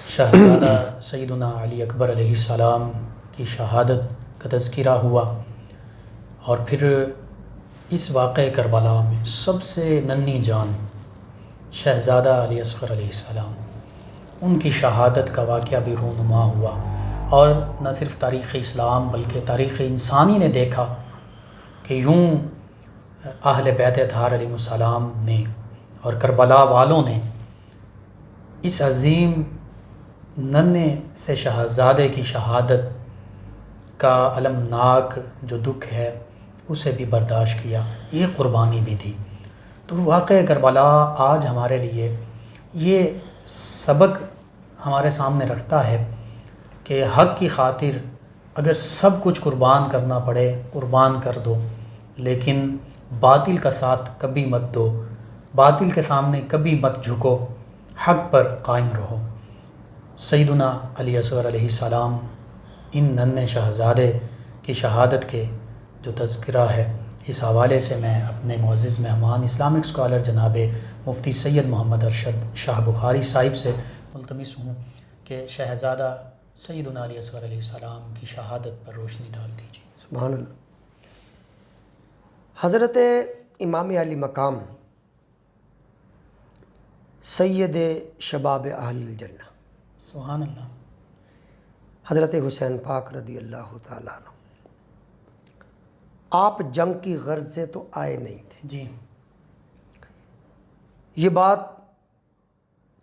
شہزادہ سیدنا علی اکبر علیہ السلام کی شہادت کا تذکرہ ہوا، اور پھر اس واقعہ کربلا میں سب سے ننھی جان شہزادہ علی اصغر علیہ السلام، ان کی شہادت کا واقعہ بھی رونما ہوا. اور نہ صرف تاریخ اسلام بلکہ تاریخ انسانی نے دیکھا کہ یوں اہل بیت اطہار علیہ السلام نے اور کربلا والوں نے اس عظیم ننھے سے شہزادے کی شہادت کا المناک جو دکھ ہے اسے بھی برداشت کیا، یہ قربانی بھی تھی. تو واقعہ کربلا آج ہمارے لیے یہ سبق ہمارے سامنے رکھتا ہے کہ حق کی خاطر اگر سب کچھ قربان کرنا پڑے قربان کر دو، لیکن باطل کا ساتھ کبھی مت دو، باطل کے سامنے کبھی مت جھکو، حق پر قائم رہو. سیدنا علی اصغر علیہ السلام ان ننھے شہزادے کی شہادت کے جو تذکرہ ہے، اس حوالے سے میں اپنے معزز مہمان اسلامک اسکالر جناب مفتی سید محمد ارشد شاہ بخاری صاحب سے ملتمس ہوں کہ شہزادہ سیدنا علی اصغر علیہ السلام کی شہادت پر روشنی ڈال دیجیے. سبحان اللہ. حضرت امام علی مقام سید شباب اہل الجنہ سبحان اللہ. حضرت حسین پاک رضی اللہ تعالیٰ عنہ، آپ جنگ کی غرض سے تو آئے نہیں تھے. جی یہ بات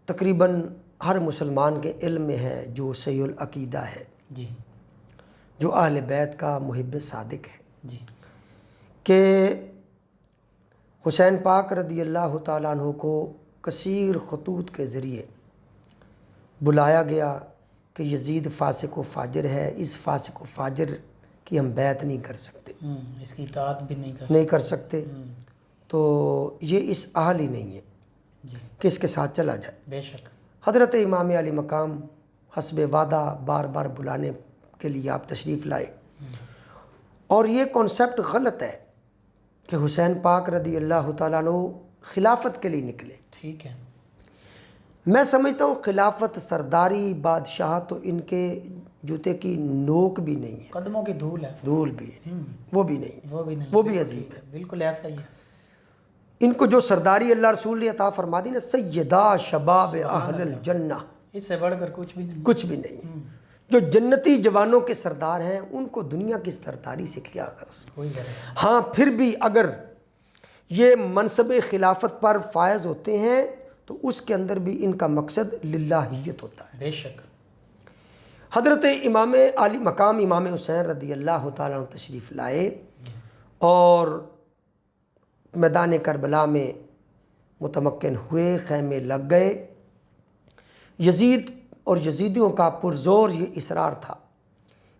تقریباً ہر مسلمان کے علم میں ہے جو صحیح العقیدہ ہے، جی جو اہل بیت کا محب صادق ہے، جی کہ حسین پاک رضی اللہ تعالیٰ عنہ کو کثیر خطوط کے ذریعے بلایا گیا کہ یزید فاسق و فاجر ہے، اس فاسق و فاجر کی ہم بیعت نہیں کر سکتے، اس کی اطاعت بھی نہیں کر سکتے. تو یہ اس اہل ہی نہیں ہے جی کہ اس کے ساتھ چلا جائے. بے شک. حضرت امام علی مقام حسب وعدہ بار بار بلانے کے لیے آپ تشریف لائے، اور یہ کانسیپٹ غلط ہے کہ حسین پاک رضی اللہ تعالیٰ عنہ خلافت کے لیے نکلے. ٹھیک ہے. میں سمجھتا ہوں خلافت، سرداری، بادشاہت تو ان کے جوتے کی نوک بھی نہیں ہے، قدموں کی دھول ہے، دھول بھی ہے، وہ بھی نہیں، وہ بھی عظیم ہے. بالکل ایسا ہی ہے. ان کو جو سرداری اللہ رسول نے عطا فرما دی نا، سیدہ شباب اہل الجنہ، اس سے بڑھ کر کچھ بھی نہیں. کچھ بھی نہیں. جو جنتی جوانوں کے سردار ہیں ان کو دنیا کی سرداری سے کیا غرض. ہاں پھر بھی اگر یہ منصب خلافت پر فائز ہوتے ہیں تو اس کے اندر بھی ان کا مقصد للہیت ہوتا ہے. بے شک. حضرت امام علی مقام امام حسین رضی اللہ تعالیٰ عنہ تشریف لائے اور میدان کربلا میں متمکن ہوئے، خیمے لگ گئے. یزید اور یزیدیوں کا پرزور یہ اصرار تھا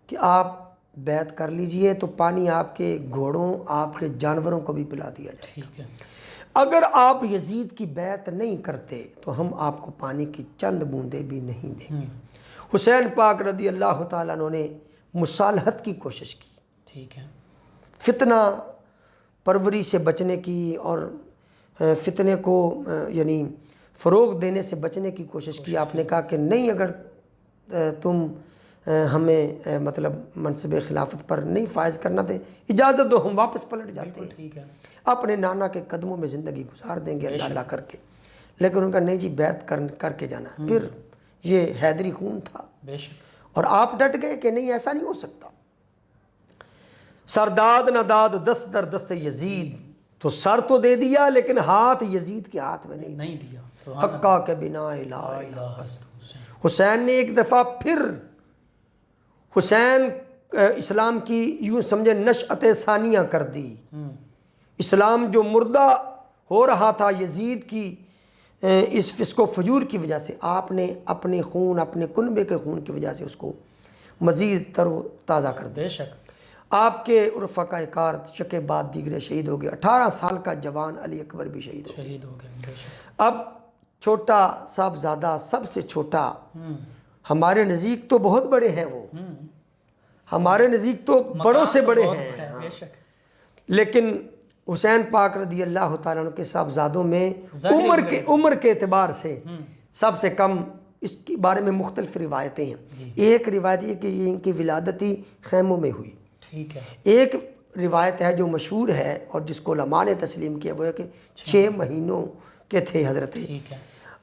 کہ آپ بیعت کر لیجئے تو پانی آپ کے گھوڑوں آپ کے جانوروں کو بھی پلا دیا جائے. ٹھیک ہے. اگر آپ یزید کی بیعت نہیں کرتے تو ہم آپ کو پانی کی چند بوندیں بھی نہیں دیں گے. حسین پاک رضی اللہ تعالیٰ عنہ نے مصالحت کی کوشش کی. ٹھیک ہے. فتنہ پروری سے بچنے کی اور فتنے کو یعنی فروغ دینے سے بچنے کی کوشش کی. آپ نے کہا کہ نہیں، اگر تم ہمیں مطلب منصب خلافت پر نہیں فائز کرنا دے، اجازت دو، ہم واپس پلٹ جاتے ہیں، ٹھیک ہے. اپنے نانا کے قدموں میں زندگی گزار دیں گے اللہ اللہ کر کے. لیکن ان کا نہیں جی، بیعت کر کے جانا ہے. پھر یہ حیدری خون تھا، بے شک. اور آپ ڈٹ گئے کہ نہیں، ایسا نہیں ہو سکتا. سرداد نہ داد دست در دست یزید، تو سر تو دے دیا لیکن ہاتھ یزید کے ہاتھ میں نہیں دیا. حقا کے بنا الہ الا اللہ. حسین نے ایک دفعہ پھر، حسین اسلام کی یوں سمجھے نشأت ثانیہ کر دی. اسلام جو مردہ ہو رہا تھا یزید کی اس فسق و فجور کی وجہ سے، آپ نے اپنے خون، اپنے کنبے کے خون کی وجہ سے اس کو مزید تر و تازہ کر دیا. بے شک. آپ کے رفقا کار شک بعد دیگرے شہید ہو گئے. 18 سال کا جوان علی اکبر بھی شہید ہو گئے. بے شک. اب چھوٹا صاحبزادہ سب سے چھوٹا، ہمارے نزدیک تو بہت بڑے ہیں، وہ ہمارے نزدیک تو بڑوں سے بڑے ہیں، بے شک. لیکن حسین پاک رضی اللہ تعالیٰ عنہ کے صاحبزادوں میں عمر کے اعتبار سے سب سے کم. اس کے بارے میں مختلف روایتیں ہیں. ایک روایت یہ کہ یہ ان کی ولادتی خیموں میں ہوئی. ٹھیک ہے. ایک روایت ہے جو مشہور ہے اور جس کو علماء نے تسلیم کیا، وہ ہے کہ 6 مہینوں کے تھے حضرت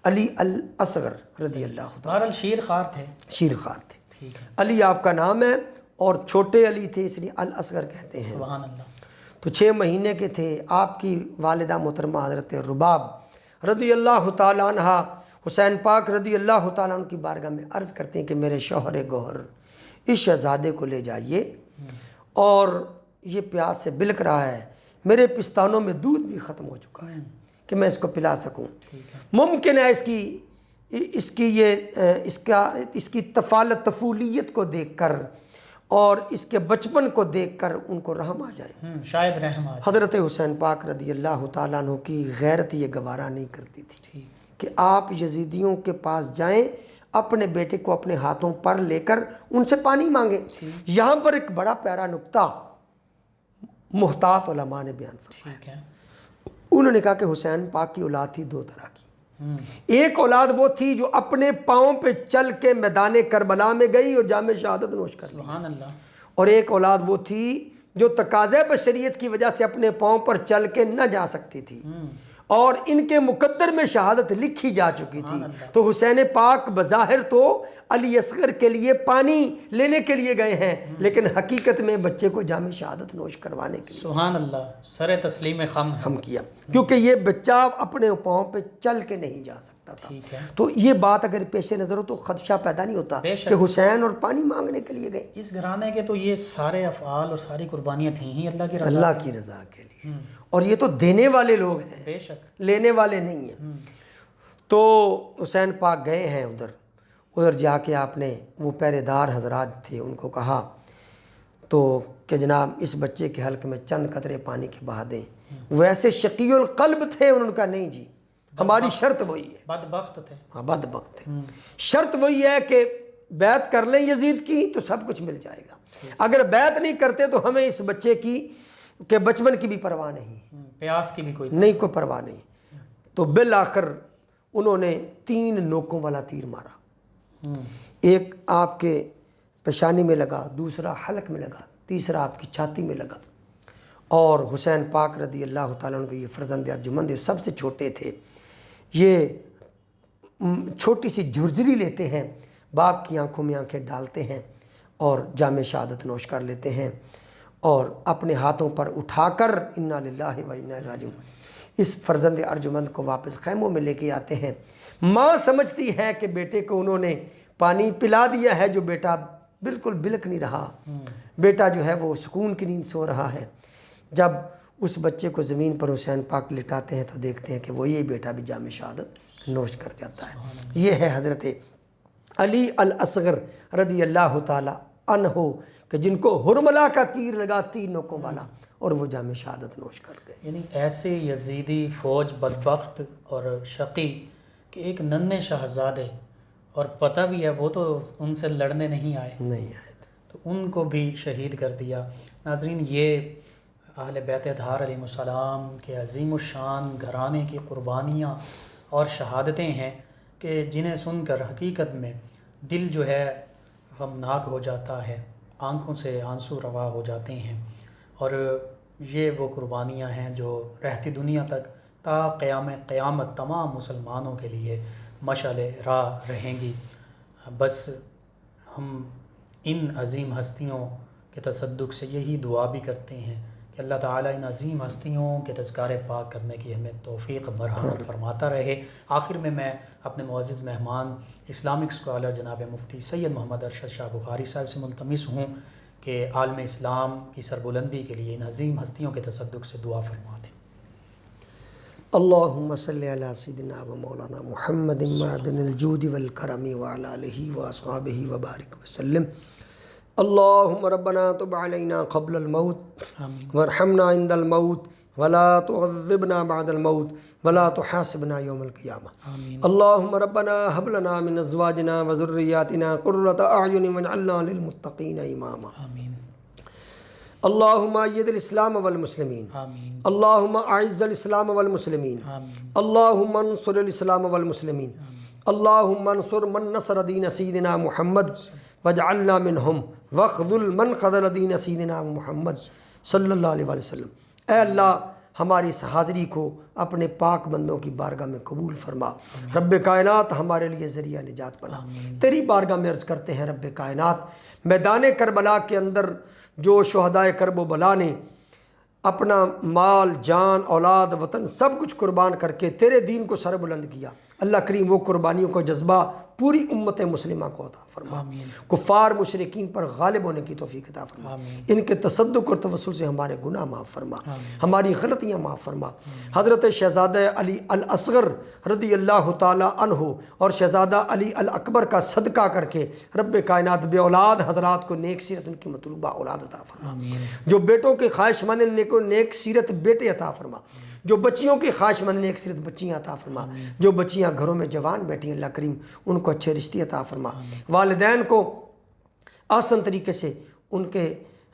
علی الاصغر رضی اللہ عنہ. بہرحال شیر خوار تھے. شیر خوار تھے. ٹھیک ہے. علی آپ کا نام ہے اور چھوٹے علی تھے، اس لیے الاصغر کہتے ہیں. سبحان اللہ. تو 6 مہینے کے تھے. آپ کی والدہ محترمہ حضرت رباب رضی اللہ تعالیٰ عنہ حسین پاک رضی اللہ تعالیٰ عنہ کی بارگاہ میں عرض کرتے ہیں کہ میرے شوہر گوہر، اس شہزادے کو لے جائیے، اور یہ پیاس سے بلک رہا ہے، میرے پستانوں میں دودھ بھی ختم ہو چکا ہے کہ میں اس کو پلا سکوں. ممکن ہے اس کی طفالت طفولیت کو دیکھ کر اور اس کے بچپن کو دیکھ کر ان کو رحم آ جائے. شاید رحم آ جائے. حضرت حسین پاک رضی اللہ تعالیٰ عنہ کی غیرت یہ گوارہ نہیں کرتی تھی کہ آپ یزیدیوں کے پاس جائیں، اپنے بیٹے کو اپنے ہاتھوں پر لے کر ان سے پانی مانگیں. یہاں پر ایک بڑا پیارا نقطہ محتاط علماء نے بیان فرمایا. انہوں نے کہا کہ حسین پاک کی اولاد تھی 2 طرح کی. ایک اولاد وہ تھی جو اپنے پاؤں پہ چل کے میدان کربلا میں گئی اور جام شہادت نوش کر لی. سبحان اللہ. اور ایک اولاد وہ تھی جو تقاضۂ بشریت کی وجہ سے اپنے پاؤں پر چل کے نہ جا سکتی تھی اور ان کے مقدر میں شہادت لکھی جا چکی تھی. تو حسین پاک بظاہر تو علی اصغر کے لیے پانی لینے کے لیے گئے ہیں، لیکن حقیقت میں بچے کو جام شہادت نوش کروانے کے لیے سبحان اللہ سر تسلیم خم کیا، کیونکہ یہ بچہ اپنے پاؤں پہ چل کے نہیں جا سکتا تھا. تو یہ بات اگر پیش نظر ہو تو خدشہ پیدا نہیں ہوتا کہ حسین اور پانی مانگنے کے لیے گئے. اس گھرانے کے تو یہ سارے افعال اور ساری قربانیاں تھیں ہی اللہ کی رضا کے لیے، اور یہ تو دینے والے لوگ ہیں، بے شک لینے والے نہیں ہیں. تو حسین پاک گئے ہیں ادھر جا کے آپ نے وہ پہرے دار حضرات تھے ان کو کہا تو کہ جناب اس بچے کے حلق میں چند قطرے پانی کے بہا دیں. ویسے شقی القلب تھے، انہوں نے کہا نہیں جی، ہماری شرط وہی ہے. بدبخت تھے. ہاں بدبخت تھے. شرط وہی ہے کہ بیعت کر لیں یزید کی تو سب کچھ مل جائے گا، اگر بیعت نہیں کرتے تو ہمیں اس بچے کی کہ بچپن کی بھی پرواہ نہیں، پیاس کی بھی کوئی پرواہ نہیں. تو بالآخر انہوں نے 3 نوکوں والا تیر مارا. ایک آپ کے پیشانی میں لگا، دوسرا حلق میں لگا، تیسرا آپ کی چھاتی میں لگا. اور حسین پاک رضی اللہ تعالیٰ عنہ کے یہ فرزند ارجمند سب سے چھوٹے تھے. یہ چھوٹی سی جھرجھری لیتے ہیں، باپ کی آنکھوں میں آنکھیں ڈالتے ہیں اور جام شہادت نوش کر لیتے ہیں، اور اپنے ہاتھوں پر اٹھا کر انا للہ و انا الیہ راجعون اس فرزند ارجمند کو واپس خیموں میں لے کے آتے ہیں. ماں سمجھتی ہے کہ بیٹے کو انہوں نے پانی پلا دیا ہے، جو بیٹا بالکل بلک نہیں رہا، بیٹا جو ہے وہ سکون کی نیند سو رہا ہے. جب اس بچے کو زمین پر حسین پاک لٹاتے ہیں تو دیکھتے ہیں کہ وہ یہ بیٹا بھی جام شہادت نوش کر جاتا ہے. یہ ہے حضرت علی الاصغر رضی اللہ تعالی عنہ کہ جن کو ہرملا کا تیر لگا 3 نوکوں والا اور وہ جام شہادت نوش کر گئے. یعنی ایسے یزیدی فوج بدبخت اور شقی کہ ایک ننھے شہزادے، اور پتہ بھی ہے وہ تو ان سے لڑنے نہیں آئے تو ان کو بھی شہید کر دیا. ناظرین، یہ اہل بیت اطہار علیہ السلام کے عظیم الشان گھرانے کی قربانیاں اور شہادتیں ہیں کہ جنہیں سن کر حقیقت میں دل جو ہے غمناک ہو جاتا ہے، آنکھوں سے آنسو روا ہو جاتے ہیں. اور یہ وہ قربانیاں ہیں جو رہتی دنیا تک تا قیامت تمام مسلمانوں کے لیے مشعل راہ رہیں گی. بس ہم ان عظیم ہستیوں کے تصدق سے یہی دعا بھی کرتے ہیں کہ اللہ تعالیٰ ان عظیم ہستیوں کے تذکار پاک کرنے کی ہمیں توفیق مرحمت فرماتا رہے. آخر میں اپنے معزز مہمان اسلامک اسکالر جناب مفتی سید محمد ارشد شاہ بخاری صاحب سے ملتمس ہوں کہ عالم اسلام کی سربلندی کے لیے ان عظیم ہستیوں کے تصدق سے دعا فرما دیں. اللہم صلی علی سیدنا و مولانا محمد معدن الجود والکرم وعلی آلہ واصحابہ وبارک وسلم. اللہم ربنا تب علینا قبل الموت وارحمنا عند الموت ولا تعذبنا بعد الموت ولا تحاسبنا یوم القیامہ. اللہم ربنا هب لنا من ازواجنا وذریاتنا قرۃ اعین واجعلنا للمتقین اماما. اللہم اید الاسلام والمسلمین. اللہم اعز الاسلام والمسلمین. اللہم انصر الاسلام والمسلمین. اللہم انصر من نصر دین سیدنا محمد واجعلنا منہم واخذل من خذل دین سیدنا محمد صلی اللہ علیہ وسلم. اے اللہ، ہماری اس حاضری کو اپنے پاک بندوں کی بارگاہ میں قبول فرما. رب کائنات ہمارے لیے ذریعہ نجات بنا. تیری بارگاہ میں عرض کرتے ہیں رب کائنات، میدان کربلا کے اندر جو شہدائے کرب و بلا نے اپنا مال، جان، اولاد، وطن سب کچھ قربان کر کے تیرے دین کو سر بلند کیا، اللہ کریم وہ قربانیوں کا جذبہ پوری امت مسلمہ کو عطا فرما. کفار مشرکین پر غالب ہونے کی توفیق عطا فرما. ان کے تصدق اور توسل سے ہمارے گناہ معاف فرما، ہماری غلطیاں معاف فرما. حضرت شہزادہ علی الاصغر رضی اللہ تعالی عنہ اور شہزادہ علی الاکبر کا صدقہ کر کے رب کائنات بے اولاد حضرات کو نیک سیرت ان کی مطلوبہ اولاد عطا فرما. جو بیٹوں کے خواہش مند ان کو نیک سیرت بیٹے عطا فرما. جو بچیوں کی خواہش مند نیک سیرت بچیاں عطا فرما. جو بچیاں گھروں میں جوان بیٹھی ہیں اللہ کریم ان کو اچھے رشتے عطا فرما. والدین کو آسان طریقے سے ان کے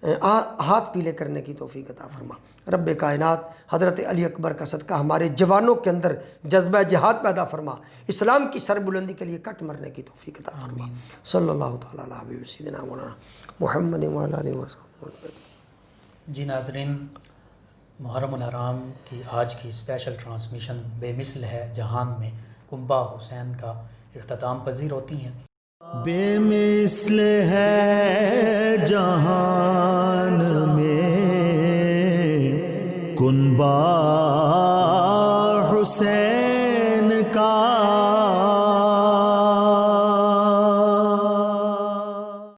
ہاتھ پیلے کرنے کی توفیق عطا فرما. رب کائنات حضرت علی اکبر کا صدقہ ہمارے جوانوں کے اندر جذبہ جہاد پیدا فرما، اسلام کی سربلندی کے لیے کٹ مرنے کی توفیق عطا فرما. صلی اللہ تعالیٰ علیہ سیدنا مولانا محمد وعلی آلہ وصحبہ. جی ناظرین، محرم الحرام کی آج کی اسپیشل ٹرانسمیشن بے مثل ہے جہان میں کنبہ حسین کا اختتام پذیر ہوتی ہیں. بے مثل ہے جہان میں کنبہ حسین کا